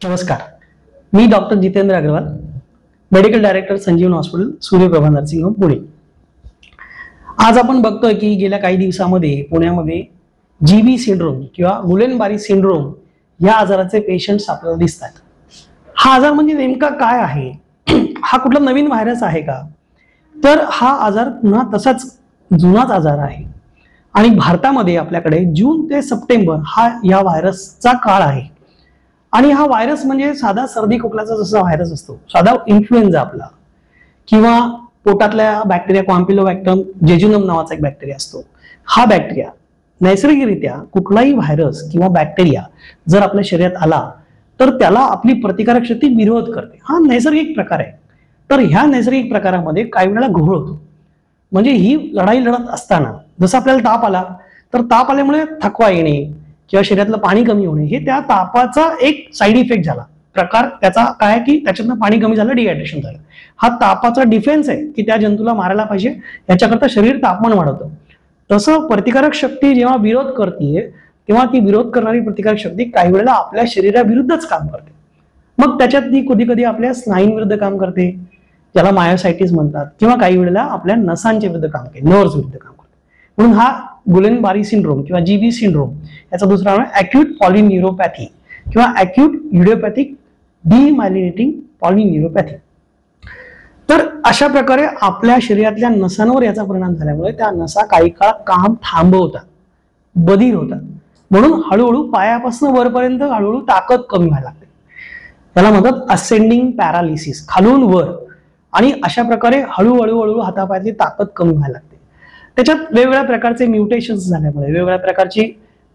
नमस्कार, मी doctor Jitendra Agrawal, medical director Sanjeevan hospital, Suryaprabha nursing home, Pune. आज आपण बघतोय की गेल्या काही दिवसांमध्ये पुण्यामध्ये जीबी सिंड्रोम किंवा गुलेन-बारी सिंड्रोम या आजाराचे पेशंट्स आपल्याला दिसतात। हा आजार म्हणजे नेमका काय आहे? हा कुठला नवीन व्हायरस आहे का? तर हा आजार पुन्हा तसाच जुनाच आजार आहे आणि भारतामध्ये आपल्याकडे जून ते सप्टेंबर हा या व्हायरसचा काळ आहे। आणि हा व्हायरस म्हणजे साधा सर्दी खोकल्याचा जसा व्हायरस असतो, साधा इन्फ्लुएन्झा आपला, किंवा पोटातल्या बॅक्टेरिया कॉम्पिलोबॅक्टरम जेजुनम नावाचा एक बॅक्टेरिया असतो। हा बॅक्टेरिया नैसर्गिकरित्या कुठलाही व्हायरस किंवा बॅक्टेरिया जर आपल्या शरीरात आला तर त्याला आपली प्रतिकारक शक्ती विरोध करते। हा नैसर्गिक प्रकार आहे। तर ह्या नैसर्गिक प्रकारामध्ये काही वेळेला घोळ होतो। म्हणजे ही लढाई लढत असताना जसं आपल्याला ताप आला तर ताप आल्यामुळे थकवा येणे किंवा शरीरातलं पाणी कमी होणे हे त्या तापाचा एक साईड इफेक्ट झाला। प्रकार त्याचा काय की त्याच्यातनं पाणी कमी झालं, डिहायड्रेशन झालं। हा तापाचा डिफेन्स आहे की त्या जंतूला मारायला पाहिजे, याच्याकरता शरीर तापमान वाढवतं। तसं प्रतिकारक शक्ती जेव्हा विरोध करते तेव्हा ती विरोध करणारी प्रतिकारक शक्ती काही वेळेला आपल्या शरीराविरुद्धच काम करते। मग त्याच्यात ती कधी कधी आपल्या स्नायूंविरुद्ध काम करते, ज्याला मायोसायटिस म्हणतात, किंवा काही वेळेला आपल्या नसांच्या विरुद्ध काम करते, नर्व्स विरुद्ध काम करते। म्हणून हा गुलेन-बारी सिंड्रोम किंवा जीबी सिंड्रोम याचा दुसरा नाव आहे अॅक्यूट पॉलिन्यूरोपॅथी किंवा अॅक्यूट इडिओपॅथिक डीमायलिनेटिंग पॉलिन्यूरोपॅथी। तर अशा प्रकारे आपल्या शरीरातल्या नसांवर याचा परिणाम झाल्यामुळे त्या नसा काही काळ काम थांबवतात, बधीर होतात। म्हणून हळूहळू पायापासून वरपर्यंत हळूहळू ताकद कमी व्हायला लागते। त्याला म्हणतात असेंडिंग पॅरालिसिस, खालून वर। आणि अशा प्रकारे हळूहळू हळूहळू हातापायातली ताकद कमी व्हायला लागते। त्याच्यात वेगवेगळ्या प्रकारचे म्युटेशन्स झाल्यामुळे, वेगवेगळ्या प्रकारची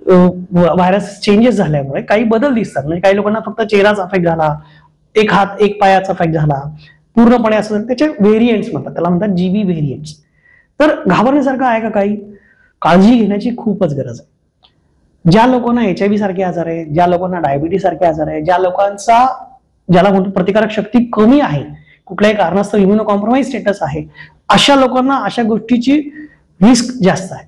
व्हायरस चेंजेस झाल्यामुळे काही बदल दिसतात। म्हणजे काही लोकांना फक्त चेहराच अफेक्ट झाला, एक हात एक पायाचा अफेक्ट झाला, पूर्णपणे असं त्याचे व्हेरियंट्स म्हणतात, त्याला म्हणतात जीबी व्हेरियंट्स। तर घाबरण्यासारखं आहे का काही? काळजी घेण्याची खूपच गरज आहे। ज्या लोकांना HIV सारखे आजार आहे, ज्या लोकांना डायबिटीस सारखे आजार आहे, ज्या लोकांचा ज्याला म्हणतो प्रतिकारक शक्ती कमी आहे, कुठल्याही कारणास्तव इम्युनो कॉम्प्रोमाइज स्टेटस आहे, अशा लोकांना अशा गोष्टीची रिस्क जास्त आहे।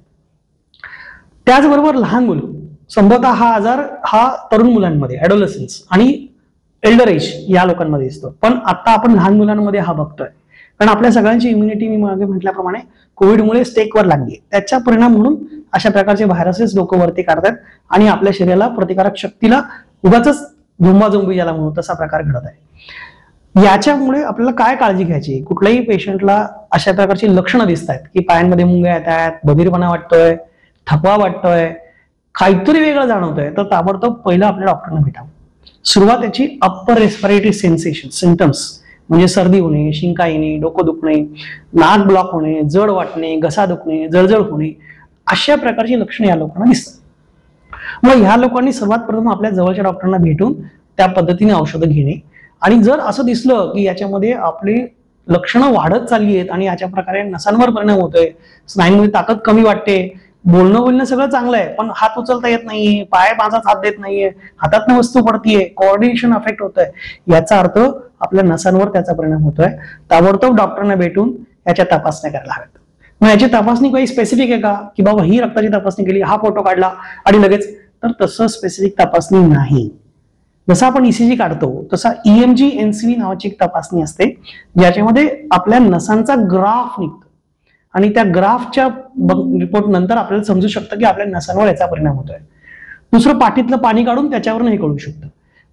त्याचबरोबर लहान मुलं, संभवतः हा आजार हा तरुण मुलांमध्ये, ॲडोलसन्स आणि एल्डर एज या लोकांमध्ये दिसतो। पण आता आपण लहान मुलांमध्ये हा बघतोय, कारण आपल्या सगळ्यांची इम्युनिटी मी मागे म्हटल्याप्रमाणे कोविडमुळे स्टेकवर लागली आहे। त्याचा परिणाम म्हणून अशा प्रकारचे व्हायरसेस लोक वरती काढतात आणि आपल्या शरीराला प्रतिकारक शक्तीला उगाच झुंबाझुंबी ज्याला म्हणू तसा प्रकार घडत आहे। याच्यामुळे आपल्याला काय काळजी घ्यायची? कुठल्याही पेशंटला अशा प्रकारची लक्षणं दिसत आहेत की पायांमध्ये मुंग्या येत आहेत, बधीरपणा वाटतोय, थकवा वाटतोय, काहीतरी वेगळं जाणवतंय, तर ताबडतोब पहिलं आपल्या डॉक्टरना भेटावं। सुरुवात याची अप्पर रेस्पिरेटरी सेन्सेशन सिम्पटम्स म्हणजे सर्दी होणे, शिंका येणे, डोकं दुखणे, नाक ब्लॉक होणे, जड वाटणे, घसा दुखणे, जळजळ होणे, अशा प्रकारची लक्षणे या लोकांना दिसतात। मग ह्या लोकांनी सर्वात प्रथम आपल्या जवळच्या डॉक्टरांना भेटून त्या पद्धतीने औषधं घेणे। आणि जर असं दिसलं की याच्यामध्ये आपली लक्षणं वाढत चालली आहेत आणि याच्या प्रकारे नसांवर परिणाम होतोय, स्नायूंमध्ये ताकद कमी वाटते, बोलणं सगळं चांगलं आहे पण हात उचलता येत नाहीये, पाय माझा हात देत नाहीये, हातातनं वस्तू पडतीये, कोऑर्डिनेशन अफेक्ट होतोय, याचा अर्थ आपल्या नसांवर त्याचा परिणाम होतोय, ताबडतोब डॉक्टरांना भेटून याच्या तपासण्या करायला हव्यात। मग याची तपासणी काही स्पेसिफिक आहे का की बाबा ही रक्ताची तपासणी केली, हा फोटो काढला आणि लगेच? तर तसं स्पेसिफिक तपासणी नाही। जसं आपण ECG काढतो तसा EMG NCV नावाची एक तपासणी असते, ज्याच्यामध्ये आपल्या नसांचा ग्राफ निघतो आणि त्या ग्राफच्या रिपोर्ट नंतर आपल्याला समजू शकतं की आपल्या नसांवर याचा परिणाम होतोय। दुसरं पाठीतलं पाणी काढून त्याच्यावरून हे कळू शकतं।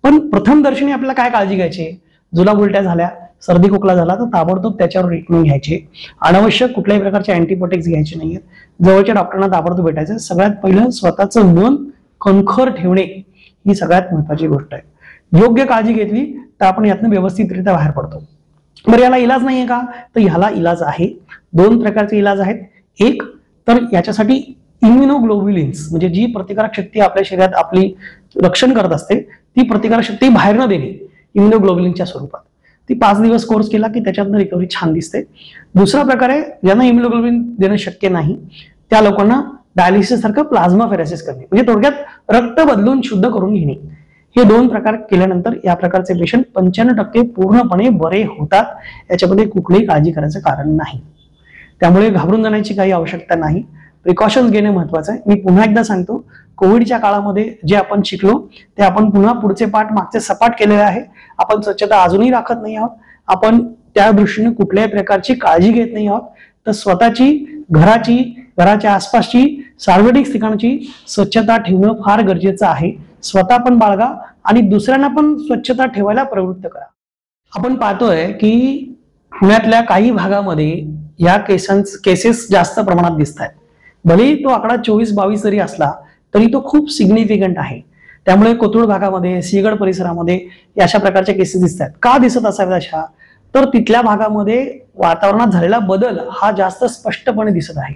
पण प्रथम दर्शनी आपल्याला काय काळजी घ्यायची? जुलाब उलट्या झाल्या, सर्दी खोकला झाला तर ताबडतोब त्याच्यावर ट्रीटमेंट घ्यायची। अनावश्यक कुठल्याही प्रकारचे अँटीबायोटिक्स घ्यायचे नाहीयेत। जवळच्या डॉक्टरांना ताबडतोब भेटायचं। सगळ्यात पहिलं स्वतःचं मन खणखर ठेवणे ही सगळ्यात महत्वाची गोष्ट आहे। योग्य काळजी घेतली तर आपण यातनं व्यवस्थितरित्या बाहेर पडतो। बरं, याला इलाज नाहीये का? तर ह्याला इलाज आहे। दोन प्रकारचे इलाज आहेत। एक तर याच्यासाठी इम्युनोग्लोब्युलिन्स म्हणजे जी प्रतिकारक शक्ती आपल्या शरीरात आपली रक्षण करत असते ती प्रतिकारक शक्ती बाहेर न देणे इम्युनोग्लोब्युलिनच्या स्वरूपात, ती 5 दिवस कोर्स केला की त्याच्यातनं रिकव्हरी छान दिसते। दुसरा प्रकार आहे ज्यांना इम्युनोग्लोब्युलिन देणं शक्य नाही त्या लोकांना डायलिसिस सारखं प्लाझ्मा फेरेसिस करणे, म्हणजे थोडक्यात रक्त बदलून शुद्ध करून घेणे। हे दोन प्रकार केल्यानंतर या प्रकारचे पेशंट 95% पूर्णपणे बरे होतात। याच्यामध्ये कुठलीही काळजी करायचं कारण नाही। त्यामुळे घाबरून जाण्याची काही आवश्यकता नाही। प्रिकॉशन्स घेणे महत्वाचं आहे. मी पुन्हा एकदा सांगतो, कोविडच्या काळामध्ये जे आपण शिकलो ते आपण पुन्हा पुढचे पाठ मागचे सपाट केलेले आहे. आपण स्वच्छता अजूनही राखत नाही आहोत. आपण त्या दृष्टीने कुठल्याही प्रकारची काळजी घेत नाही आहोत. तर स्वतःची, घराची, घराच्या आसपासची, सार्वजनिक ठिकाणची स्वच्छता ठेवणं फार गरजेचं आहे. स्वतः पण बाळगा आणि दुसऱ्यांना पण स्वच्छता ठेवायला प्रवृत्त करा. आपण पाहतोय की पुण्यातल्या काही भागामध्ये या केसेस जास्त प्रमाणात दिसत आहेत. भलेही तो आकडा 24-22 जरी असला तरी तो खूप सिग्निफिकंट आहे. त्यामुळे कोथरूड भागामध्ये, सिंहगड परिसरामध्ये अशा प्रकारच्या केसेस दिसत आहेत. का दिसत असाव्यात अशा? तर तिथल्या भागामध्ये वातावरणात झालेला बदल हा जास्त स्पष्टपणे दिसत आहे.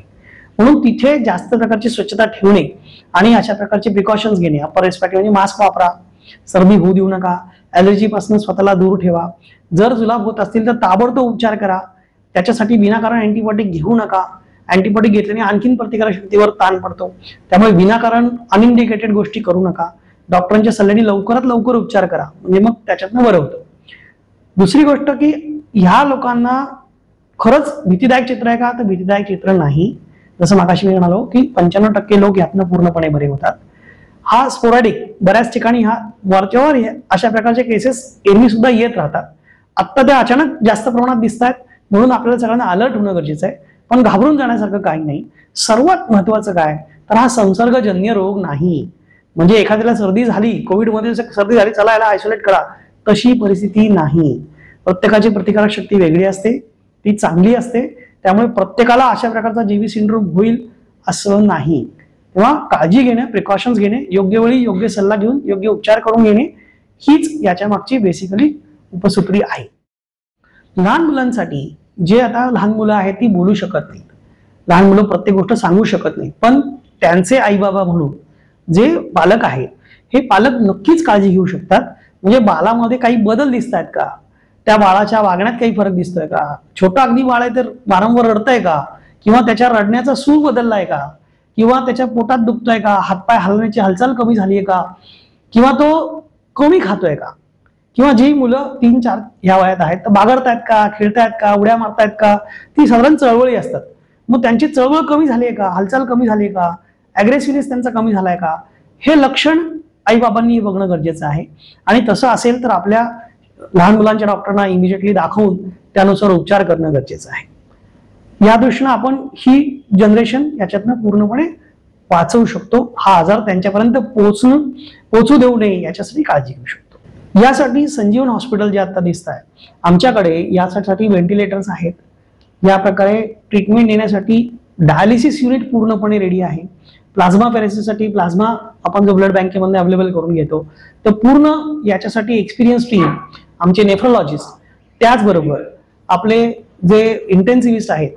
म्हणून तिथे जास्त प्रकारची स्वच्छता ठेवणे आणि अशा प्रकारचे प्रिकॉशन्स घेणे, अपर रेस्पिरेटरी म्हणजे मास्क वापरा, सर्दी होऊ देऊ नका, ॲलर्जी पासून स्वतःला दूर ठेवा, जर जुलाब होत असतील तर ताबडतोब उपचार करा. त्याच्यासाठी विनाकारण अँटीबायोटिक घेऊ नका. अँटीबायोटिक घेतल्याने आणखीन प्रतिकारक शक्तीवर ताण पडतो. त्यामुळे विनाकारण अनइंडिकेटेड गोष्टी करू नका. डॉक्टरांच्या सल्ल्याने लवकरात लवकर उपचार करा, म्हणजे मग त्याच्यातनं बरं होतं. दुसरी गोष्ट की ह्या लोकांना खरंच भीतीदायक चित्र आहे का? तर भीतीदायक चित्र नाही. जसं मागाशी मी म्हणालो की 95% लोक यातनं पूर्णपणे बरे होतात. हा स्पोरॅडिक, बऱ्याच ठिकाणी हा वरच्यावर अशा प्रकारचे केसेस एरवी सुद्धा येत राहतात. आत्ता ते अचानक जास्त प्रमाणात दिसत आहेत, म्हणून आपल्याला सगळ्यांना अलर्ट होणं गरजेचं आहे. पण घाबरून जाण्यासारखं काही नाही. सर्वात महत्वाचं काय तर हा संसर्गजन्य रोग नाही. म्हणजे एखाद्याला सर्दी झाली, कोविडमध्ये सर्दी झाली, चला याला आयसोलेट करा, तशी परिस्थिती नाही. प्रत्येकाची प्रतिकारक शक्ती वेगळी असते, ती चांगली असते. त्यामुळे प्रत्येकाला अशा प्रकारचा जीवी सिंड्रोम होईल असं नाही. तेव्हा काळजी घेणे, प्रिकॉशन्स घेणे, योग्य वेळी योग्य सल्ला घेऊन योग्य उपचार करून घेणे हीच याच्या मागची बेसिकली उपसूत्री आहे. लहान मुलांसाठी, जे आता लहान मुलं आहेत ती बोलू शकत नाहीत, लहान मुलं प्रत्येक गोष्ट सांगू शकत नाहीत, पण त्यांचे आई बाबा म्हणून जे पालक आहेत, हे पालक नक्कीच काळजी घेऊ शकतात. म्हणजे बाळामध्ये काही बदल दिसत आहेत का? त्या बाळाच्या वागण्यात काही फरक दिसतोय का? छोटा अगदी बाळ आहे तर वारंवार रडतंय का? किंवा त्याच्या रडण्याचा सूर बदललाय का? किंवा त्याच्या पोटात दुखतोय का? हातपाय हलवण्याची हालचाल कमी झालीये का? किंवा तो कमी खातोय का? किंवा जी मुलं 3-4 ह्या वयात आहेत तर बागडतायत का? खेळतायत का? उड्या मारतायत का? ती साधारण चळवळी असतात. मग त्यांची चळवळ कमी झाली आहे का? हालचाल कमी झाली आहे का? ॲग्रेसिव्हनेस त्यांचा कमी झालाय का? हे लक्षण आईबाबांनी बघणं गरजेचं आहे. आणि तसं असेल तर आपल्या लहान मुलांच्या डॉक्टरांना इमिजिएटली दाखवून त्यानुसार उपचार करणं गरजेचं आहे. या दृष्टीनं आपण ही जनरेशन याच्यातनं पूर्णपणे वाचवू शकतो. हा आजार त्यांच्यापर्यंत पोहोचू देऊ नये याच्यासाठी काळजी घेऊ शकतो. यासाठी संजीवन हॉस्पिटल जे आता दिसत आहे, आमच्याकडे यासाठी व्हेंटिलेटर्स आहेत. या प्रकारे ट्रीटमेंट देण्यासाठी डायलिसिस युनिट पूर्णपणे रेडी आहे. प्लाझ्मा पॅरेसिससाठी प्लाझ्मा आपण जो ब्लड बँकेमध्ये अवेलेबल करून घेतो, तर पूर्ण याच्यासाठी एक्सपिरियन्स टीम, आमचे नेफ्रोलॉजिस्ट, त्याचबरोबर आपले जे इंटेन्सिव्हिस्ट आहेत,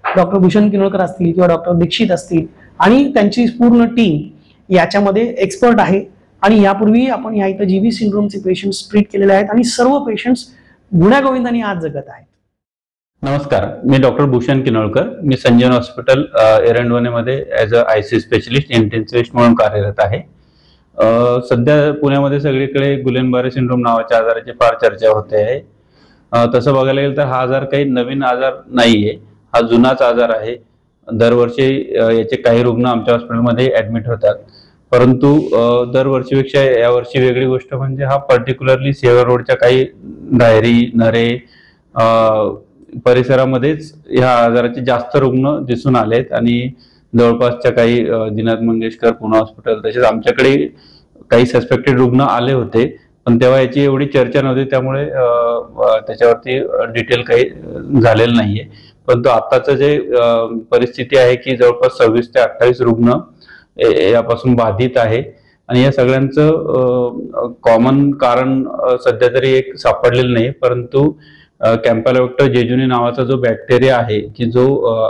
डॉक्टर भूषण किनोळकर असतील किंवा डॉक्टर दीक्षित असतील आणि त्यांची पूर्ण टीम याच्यामध्ये एक्सपर्ट आहे. आणि यापूर्वी आपण या इथं जीबी सिंड्रोमचे पेशंट्स ट्रीट केलेले आहेत आणि सर्व पेशंट्स गुण्यागोविंदाने आज जगत आहेत. नमस्कार, मी डॉक्टर भूषण किनोळकर. मी संजीवन हॉस्पिटल एरंडवनेमध्ये as a IC specialist intensivist म्हणून कार्यरत आहे. सध्या पुण्यामध्ये सगळीकडे गुलेन-बारे सिंड्रोम नावाच्या आजाराची फार चर्चा होते आहे. तसं बघायला गेलं तर हा आजार काही नवीन आजार नाहीये, हा जुनाच आजार आहे. दरवर्षी याचे काही रुग्ण आमच्या हॉस्पिटलमध्ये ऍडमिट होतात, परंतु दरवर्षीपेक्षा यावर्षी वेगळी गोष्ट म्हणजे हा पर्टिक्युलरली सिंहगड रोडच्या काही धायरी, नरे परिसरामध्येच ह्या आजाराचे जास्त रुग्ण दिसून आलेत. आणि जवळपासच्या काही दिनाथ मंगेशकर, पुणे हॉस्पिटल, तसेच आमच्याकडे काही सस्पेक्टेड रुग्ण आले होते, पण तेव्हा याची एवढी चर्चा नव्हती, त्यामुळे त्याच्यावरती डिटेल काही झालेलं नाहीये. परंतु आताचं जे परिस्थिती आहे की जवळपास 26 ते 28 रुग्ण यापासून बाधित आहे. आणि या सगळ्यांचं कॉमन कारण सध्या तरी एक सापडलेलं नाही, परंतु कॅम्पालोबॅक्टर जेजुनी नावाचा जो बॅक्टेरिया आहे की जो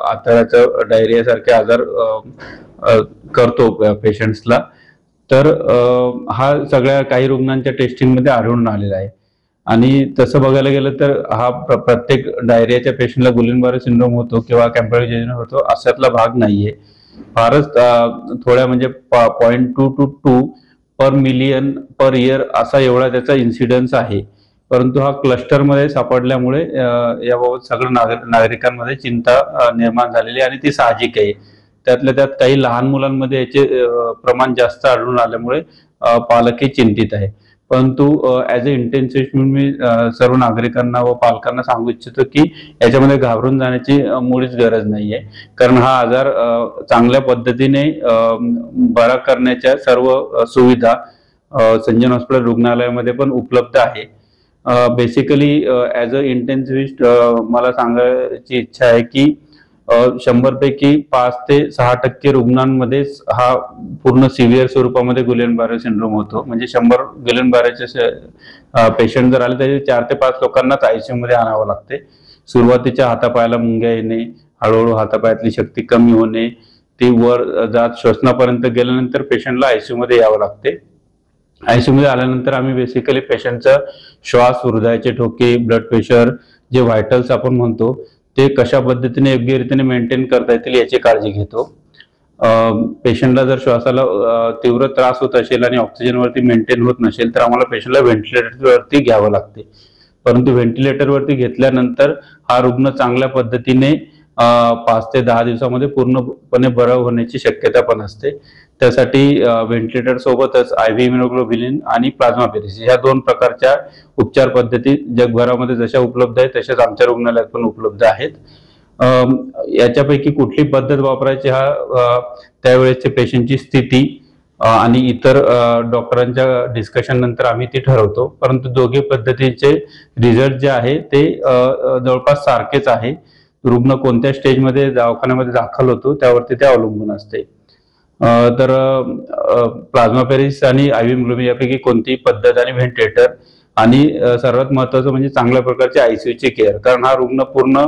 आतड्याचा डायरिया सारखे आजार करतो पेशंट्सला, तर हा सगळ्या काही रुग्णांच्या टेस्टिंगमध्ये आढळून आलेला आहे. आणि तसं बघायला गेलं तर हा प्रत्येक डायरियाच्या पेशंटला गुलेन-बारे सिंड्रोम होतो किंवा कॅम्पालोबॅक्टर जेजुनी होतो अशातला भाग नाहीये. फारच थोड्या म्हणजे 0.2 to 2 per million per year असा एवढा त्याचा इन्सिडन्स आहे. परंतु हा क्लस्टरमध्ये सापडल्यामुळे याबाबत सगळ्या नागरिकांमध्ये चिंता निर्माण झालेली आणि ती साहजिक आहे. त्यातल्या त्यात काही लहान मुलांमध्ये याचे प्रमाण जास्त आढळून आल्यामुळे पालकही चिंतित आहे. परंतु ऍज अ इंटेन्सिव्हिस्ट म्हणून मी सर्व नागरिकांना व पालकांना सांगू इच्छितो की याच्यामध्ये घाबरून जाण्याची मुळीच गरज नाहीये, कारण हा आजार चांगल्या पद्धतीने बरा करण्याच्या सर्व सुविधा संजीवन हॉस्पिटल रुग्णालयामध्ये पण उपलब्ध आहे. बेसिकली ऍज अ इंटेन्सिव्हिस्ट मला सांगायची इच्छा आहे की 100 पैकी 5 ते 6% रुग्णांमध्येच हा पूर्ण सिव्हिअर स्वरूपामध्ये गुलेन-बारे सिंड्रोम होतो. म्हणजे 100 गुलेन-बारेचे पेशंट जर आले त्याचे 4 ते 5 लोकांनाच आयसीयू मध्ये आणावं लागते. सुरुवातीच्या हातापायाला मुंग्या येणे, हळूहळू हातापायातली शक्ती कमी होणे, ती वर जात श्वसनापर्यंत गेल्यानंतर पेशंटला आयसीयू मध्ये यावं लागते. आयसीयू मध्ये आल्यानंतर आम्ही बेसिकली पेशंटचा श्वास, हृदयाचे ठोके, ब्लड प्रेशर, जे व्हायटल्स आपण म्हणतो ते कशा पद्धतीने योग्य रीतीने मेंटेन करता येतील याची काळजी घेतो. पेशंटला जर श्वासाला तीव्र त्रास होत असेल आणि ऑक्सिजनवरती मेंटेन होत नसेल तर आम्हाला पेशंटला व्हेंटिलेटरवरती घ्यावं लागते. परंतु व्हेंटिलेटरवरती घेतल्यानंतर हा रुग्ण चांगल्या पद्धतीने 5 ते 10 दिवसामध्ये पूर्णपणे बरं होण्याची शक्यता पण असते. त्यासाठी व्हेंटिलेटर सोबतच IV इम्युनोग्लोब्युलिन आणि प्लाझ्माफेरेसिस ह्या 2 प्रकारच्या उपचार पद्धती जगभरामध्ये जशा उपलब्ध आहेत तशाच आमच्या रुग्णालयात पण उपलब्ध आहेत. याच्यापैकी कुठली पद्धत वापरायची हा त्यावेळेसच्या पेशंटची स्थिती आणि इतर डॉक्टरांच्या डिस्कशन नंतर आम्ही ती ठरवतो. परंतु दोघे पद्धतीचे रिझल्ट जे आहे ते जवळपास सारखेच आहे. रुग्ण कोणत्या स्टेजमध्ये दवाखान्यामध्ये दाखल होतो त्यावरती ते अवलंबून असते. तर प्लाझ्माफेरेसिस आणि IV इम्युनोग्लोब्युलिन यापैकी कोणतीही पद्धत आणि व्हेंटिलेटर आणि सर्वात महत्त्वाचं म्हणजे चांगल्या प्रकारची आयसीयूची केअर, कारण हा रुग्ण पूर्ण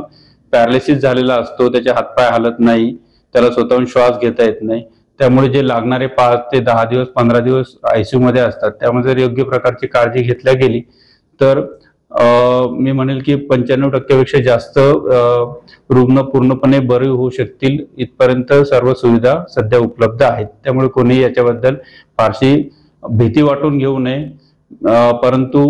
पॅरालिसिस झालेला असतो, त्याचे हातपाय हलत नाही, त्याला स्वतःहून श्वास घेता येत नाही. त्यामुळे जे लागणारे 5 ते 10 दिवस 15 दिवस आयसीयू मध्ये असतात त्यामध्ये जर योग्य प्रकारची काळजी घेतल्या गेली तर मी म्हणेल की 95% पेक्षा जास्त रुग्ण पूर्णपणे बरे होऊ शकतील इथपर्यंत सर्व सुविधा सध्या उपलब्ध आहेत. त्यामुळे कोणी याच्याबद्दल फारशी भीती वाटून घेऊ नये. परंतु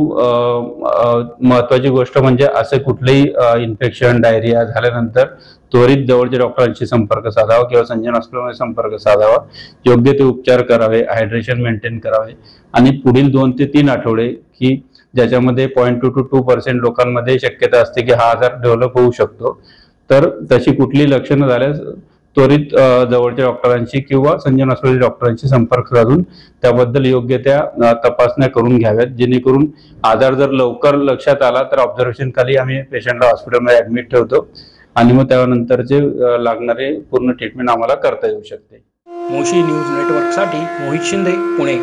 महत्वाची गोष्ट म्हणजे असे कुठलेही इन्फेक्शन, डायरिया झाल्यानंतर त्वरित जवळच्या डॉक्टरांशी संपर्क साधावा किंवा संजीवन हॉस्पिटलमध्ये संपर्क साधावा, योग्य ते उपचार करावे, हायड्रेशन मेंटेन करावे आणि पुढील 2 ते 3 आठवडे की ज्याच्यामध्ये 0.2 to 2% लोकांमध्ये शक्यता असते की हा आजार डेव्हलप होऊ शकतो, तर तशी कुठली लक्षणं झाल्यास त्वरित जवळच्या डॉक्टरांशी किंवा संजीवन हॉस्पिटल डॉक्टरांशी संपर्क साधून त्याबद्दल योग्य त्या तपासण्या करून घ्याव्यात, जेणेकरून आजार जर लवकर लक्षात आला तर ऑब्झर्वेशन खाली आम्ही पेशंटला हॉस्पिटलमध्ये ऍडमिट ठेवतो आणि मग त्यानंतरचे लागणारे पूर्ण ट्रीटमेंट आम्हाला करता येऊ शकते. मोशी न्यूज नेटवर्कसाठी मोहित शिंदे, पुणे.